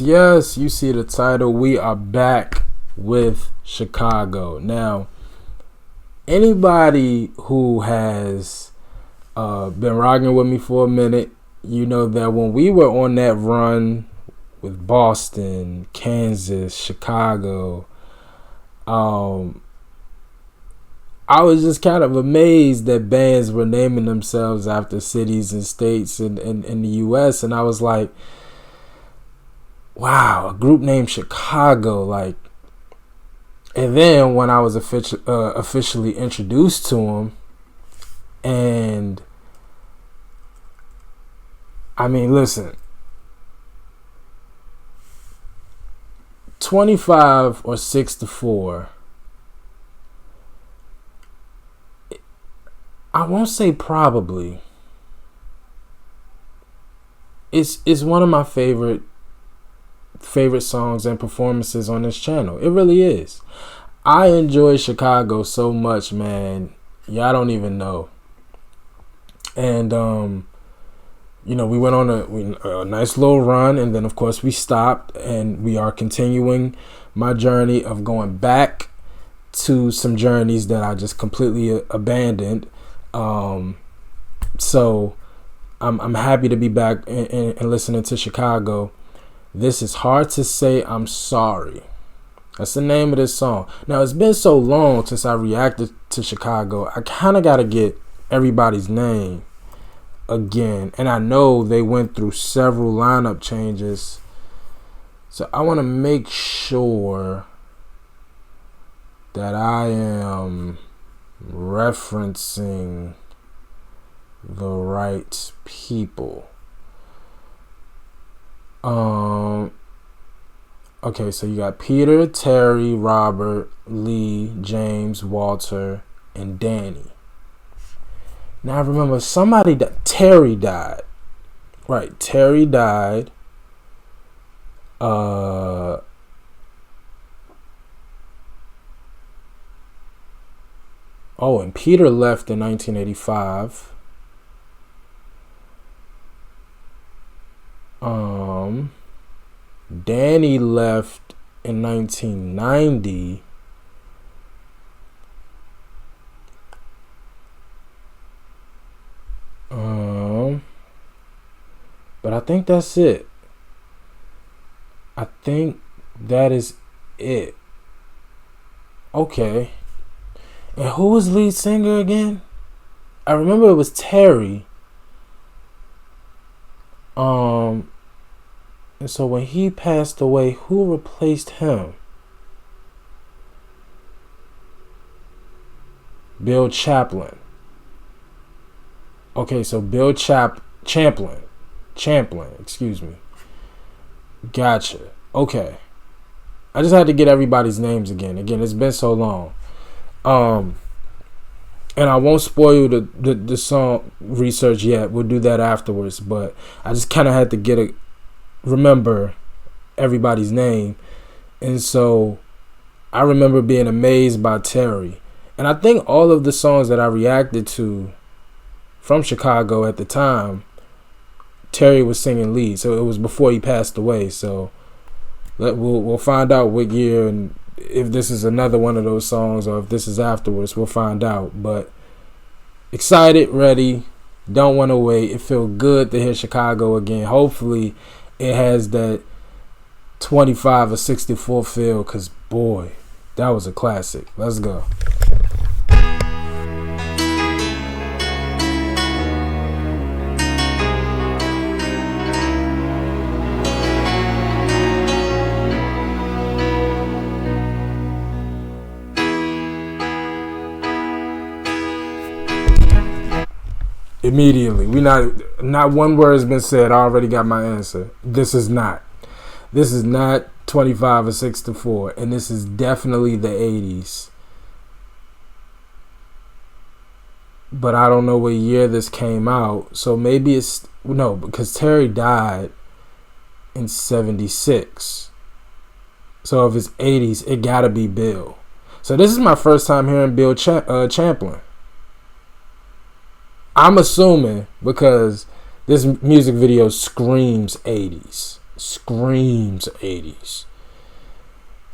yes, you see the title. We are back with Chicago. Now, anybody who has been rocking with me for a minute, you know that when we were on that run with Boston, Kansas, Chicago, I was just kind of amazed that bands were naming themselves after cities and states in the U.S. And I was like, wow, a group named Chicago. Like, and then when I was officially introduced to them, and I mean, listen, 25 or 6-4. I won't say probably. It's one of my favorite songs and performances on this channel. It really is. I enjoy Chicago so much, man. Y'all don't even know. And we went on a nice little run, and then of course we stopped, and we are continuing my journey of going back to some journeys that I just completely abandoned. So I'm happy to be back and listening to Chicago. This is Hard to Say I'm Sorry. That's the name of this song. Now, it's been so long since I reacted to Chicago, I kind of got to get everybody's name again. And I know they went through several lineup changes, so I want to make sure that I am referencing the right people. Okay, so you got Peter, Terry, Robert, Lee, James, Walter, and Danny. Now I remember Terry died. Right, Terry died. And Peter left in 1985. Danny left in 1990. But I think that's it. I think that is it. Okay. And who was lead singer again? I remember it was Terry. And so when he passed away, who replaced him? Bill Champlin. Okay, so Bill Champlin, excuse me. Gotcha. Okay. I just had to get everybody's names again. Again, it's been so long. And I won't spoil the song research yet. We'll do that afterwards. But I just kind of had to remember everybody's name. And so I remember being amazed by Terry. And I think all of the songs that I reacted to from Chicago at the time, Terry was singing lead. So it was before he passed away. So we'll find out what year, and if this is another one of those songs or if this is afterwards, we'll find out. But excited, ready, don't want to wait. It feels good to hear Chicago again. Hopefully it has that 25 or 64 feel, because boy, that was a classic. Let's go. Immediately, not one word has been said. I already got my answer. This is not 25 or 6-4, and this is definitely the 80s. But I don't know what year this came out, so maybe because Terry died in 76. So if it's 80s, it gotta be Bill. So this is my first time hearing Bill Champlin. I'm assuming because this music video screams 80s. screams 80s.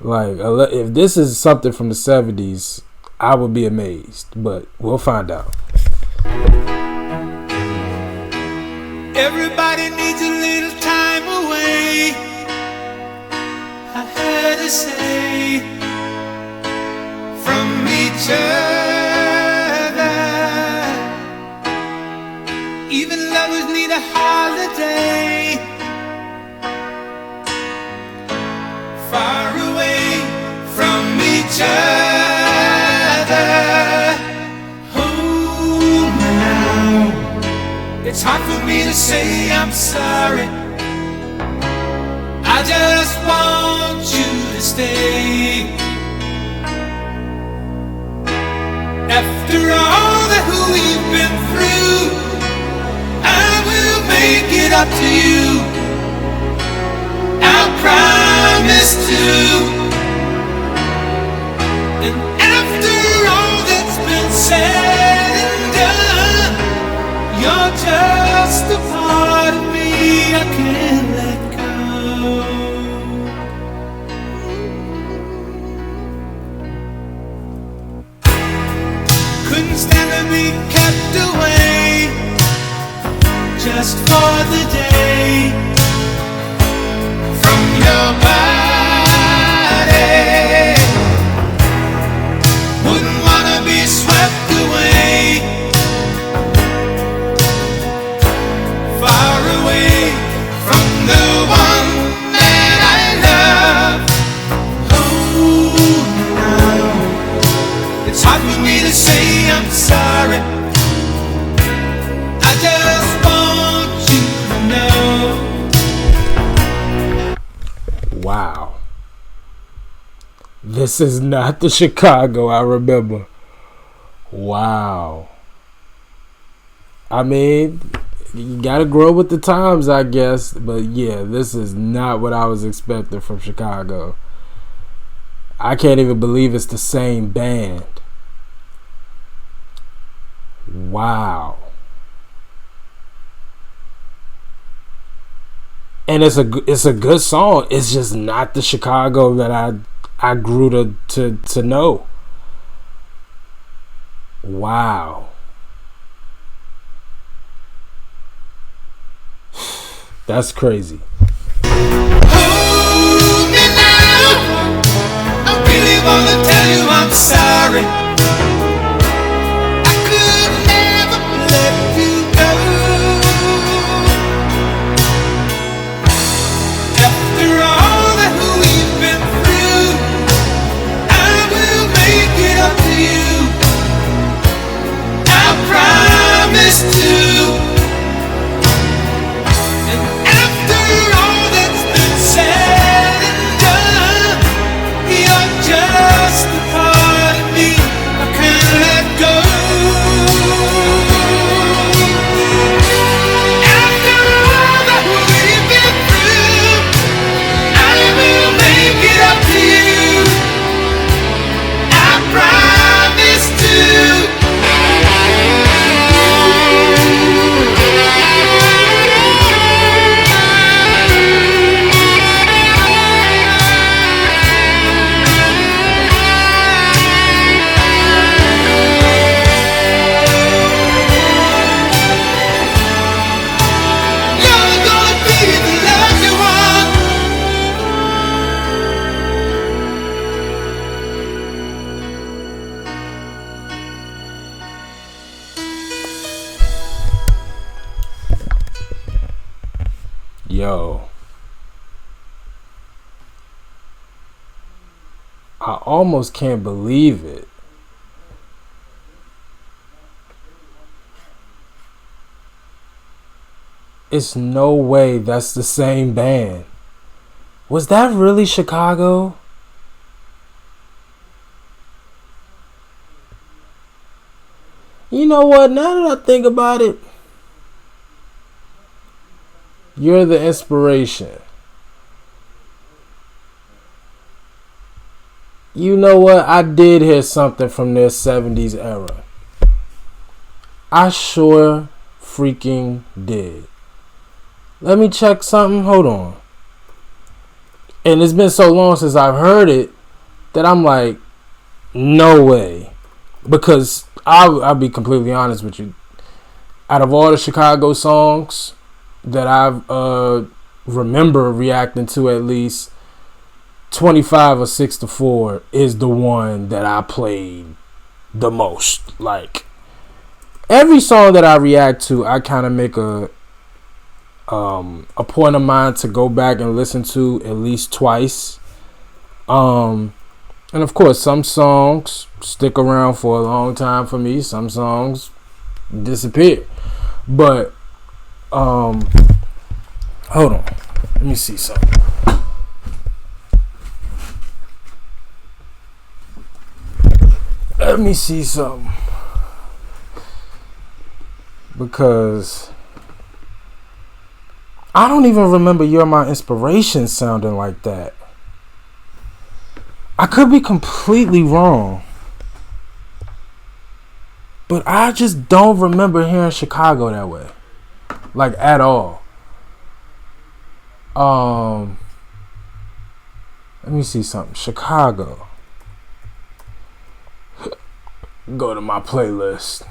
Like, if this is something from the 70s, I would be amazed, but we'll find out. Everybody needs a little time away, I heard her say, from each other. Even lovers need a holiday, far away from each other. Oh, now it's hard for me to say I'm sorry. I just want you to stay. After all that we've been through, I will make it up to you. I promise to. And after all that's been said and done, you're just a part of me I can't let go. Couldn't stand to be kept away just for the day from your body. Wouldn't wanna be swept away, far away from the one that I love. Oh, no, it's hard for me to say I'm sorry. I just want you to know. Wow. This is not the Chicago I remember. Wow. I mean, you gotta grow with the times, I guess. But yeah, this is not what I was expecting from Chicago. I can't even believe it's the same band. Wow. And it's a good song. It's just not the Chicago that I grew to know. Wow. That's crazy. Hold me now, I really wanna tell you I'm sorry. I could never let you go. After all that we've been through, I will make it up to you. I promise to. And after all that's been said and done, you're just a part of me I can't let go. After all that we've been through, I will make it up to you. I promise to. You're gonna be the lucky one. Yo. I almost can't believe it. It's no way that's the same band. Was that really Chicago? You know what? Now that I think about it, you're the inspiration. You know what? I did hear something from their 70s era. I sure freaking did. Let me check something. Hold on. And it's been so long since I've heard it that I'm like, no way. Because I'll be completely honest with you. Out of all the Chicago songs that I've remember reacting to, at least 25 or 6 to 4 is the one that I played the most. Like, every song that I react to, I kind of make a point of mine to go back and listen to at least twice. And of course, some songs stick around for a long time for me. Some songs disappear. But hold on, let me see something. Let me see something. Because I don't even remember You're My Inspiration sounding like that. I could be completely wrong. But I just don't remember hearing Chicago that way. Like, at all. Let me see something. Chicago. Go to my playlist.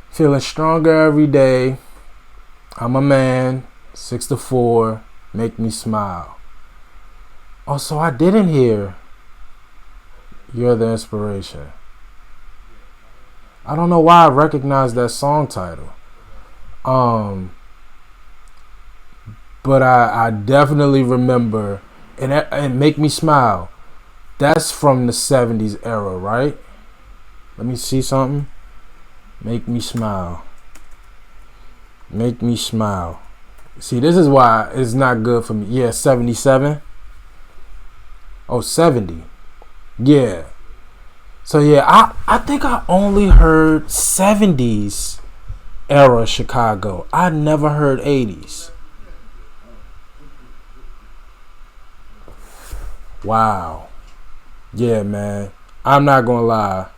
Feeling stronger every day. I'm a man. 6 to 4. Make me smile. Oh, so I didn't hear You're the Inspiration. I don't know why I recognize that song title. But I definitely remember, and Make Me Smile. That's from the 70s era, right? Let me see something. Make Me Smile. Make Me Smile. See, this is why it's not good for me. Yeah, 77. Oh, 70. Yeah. So, yeah, I think I only heard 70s era Chicago. I never heard 80s. Wow. Yeah, man. I'm not going to lie.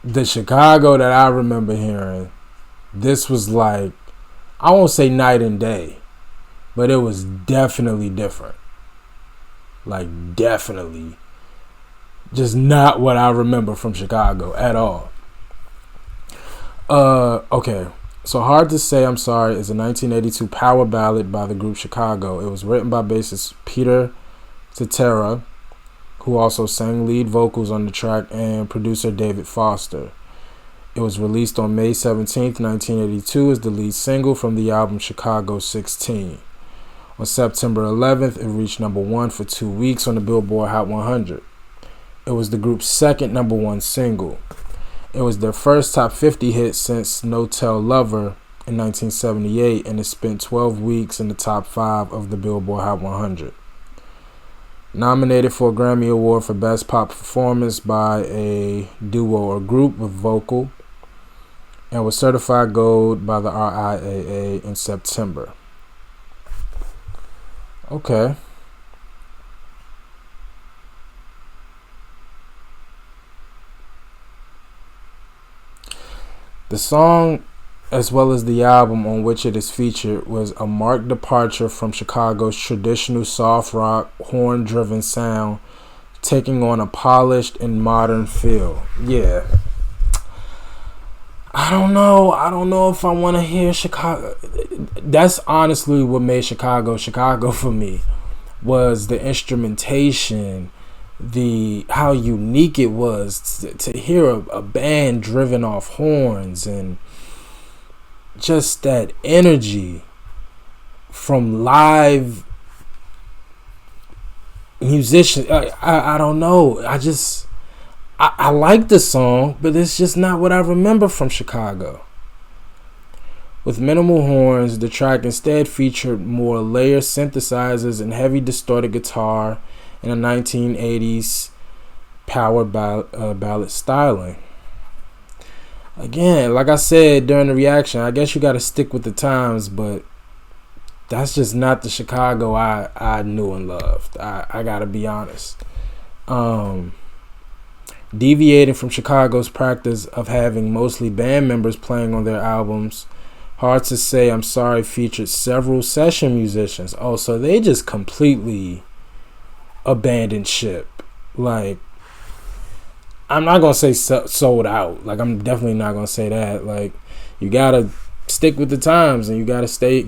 The Chicago that I remember hearing, this was like, I won't say night and day, but it was definitely different. Like, definitely. Just not what I remember from Chicago at all. Okay. So Hard to Say I'm Sorry is a 1982 power ballad by the group Chicago. It was written by bassist Peter Cetera, who also sang lead vocals on the track, and producer David Foster. It was released on May 17th, 1982 as the lead single from the album Chicago 16. On September 11th, it reached number 1 for 2 weeks on the Billboard Hot 100. It was the group's second number 1 single. It was their first top 50 hit since No Tell Lover in 1978, and it spent 12 weeks in the top 5 of the Billboard Hot 100. Nominated for a Grammy Award for Best Pop Performance by a Duo or Group with Vocal, and was certified gold by the RIAA in September. Okay. The song, as well as the album on which it is featured, was a marked departure from Chicago's traditional soft rock, horn-driven sound, taking on a polished and modern feel. Yeah. I don't know if I want to hear Chicago. That's honestly what made Chicago for me, was the instrumentation, how unique it was to hear a band driven off horns, and just that energy from live musicians. I don't know. I like the song, but it's just not what I remember from Chicago. With minimal horns, the track instead featured more layered synthesizers and heavy distorted guitar in a 1980s power ballad styling. Again, like I said during the reaction, I guess you got to stick with the times, but that's just not the Chicago I knew and loved. I got to be honest. Deviating from Chicago's practice of having mostly band members playing on their albums, Hard to Say, I'm Sorry featured several session musicians. Oh, so they just completely abandoned ship. Like, I'm not gonna say sold out. Like, I'm definitely not gonna say that. Like, you gotta stick with the times, and you gotta stay,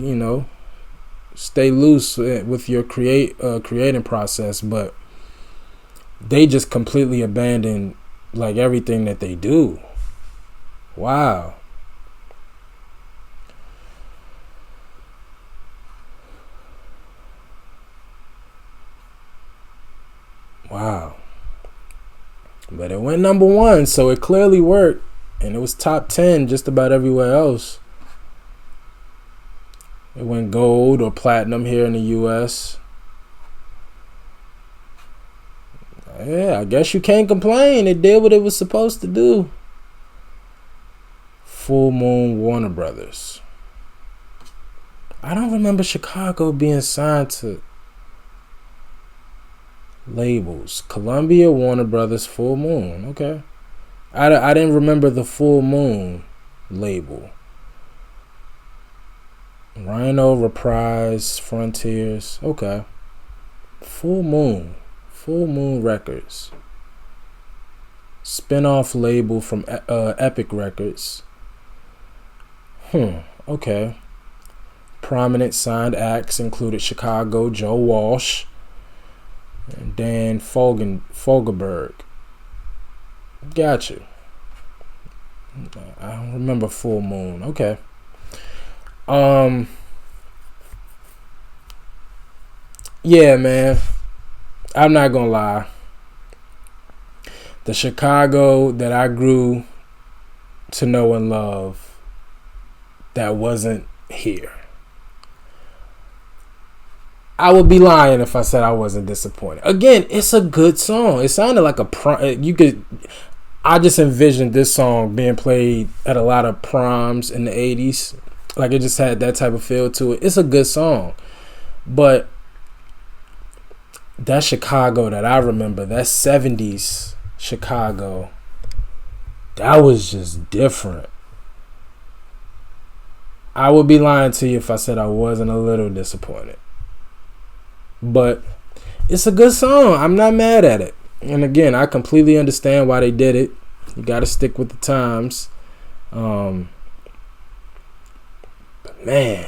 stay loose with your creating process. But they just completely abandoned like everything that they do. Wow. Wow. But it went number one, so it clearly worked. And it was top 10 just about everywhere else. It went gold or platinum here in the US. Yeah, I guess you can't complain. It did what it was supposed to do. Full Moon, Warner Brothers. I don't remember Chicago being signed to labels. Columbia, Warner Brothers, Full Moon. Okay. I didn't remember the Full Moon label. Rhino, Reprise, Frontiers. Okay. Full Moon. Full Moon Records. Spin-off label from Epic Records. Okay. Prominent signed acts included Chicago, Joe Walsh, and Dan Fogelberg. Gotcha. I don't remember Full Moon. Okay. Yeah, man. I'm not gonna lie. The Chicago that I grew to know and love, that wasn't here. I would be lying if I said I wasn't disappointed. Again, it's a good song. It sounded like I just envisioned this song being played at a lot of proms in the 80s. Like, it just had that type of feel to it. It's a good song. But that Chicago that I remember, that 70s Chicago, that was just different. I would be lying to you if I said I wasn't a little disappointed. But it's a good song. I'm not mad at it. And again, I completely understand why they did it. You got to stick with the times. But man,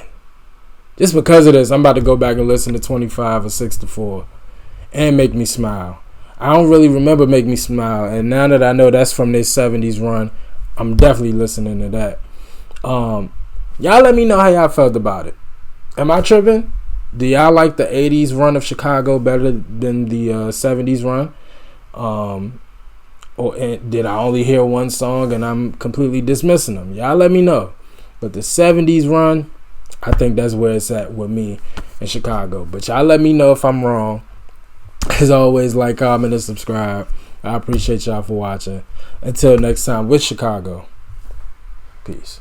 just because of this, I'm about to go back and listen to 25 or 64 and Make Me Smile. I don't really remember Make Me Smile. And now that I know that's from their 70s run, I'm definitely listening to that. Y'all let me know how y'all felt about it. Am I tripping? Do y'all like the 80s run of Chicago better than the 70s run? Or did I only hear one song and I'm completely dismissing them? Y'all let me know. But the 70s run, I think that's where it's at with me in Chicago. But y'all let me know if I'm wrong. As always, like, comment, and subscribe. I appreciate y'all for watching. Until next time with Chicago. Peace.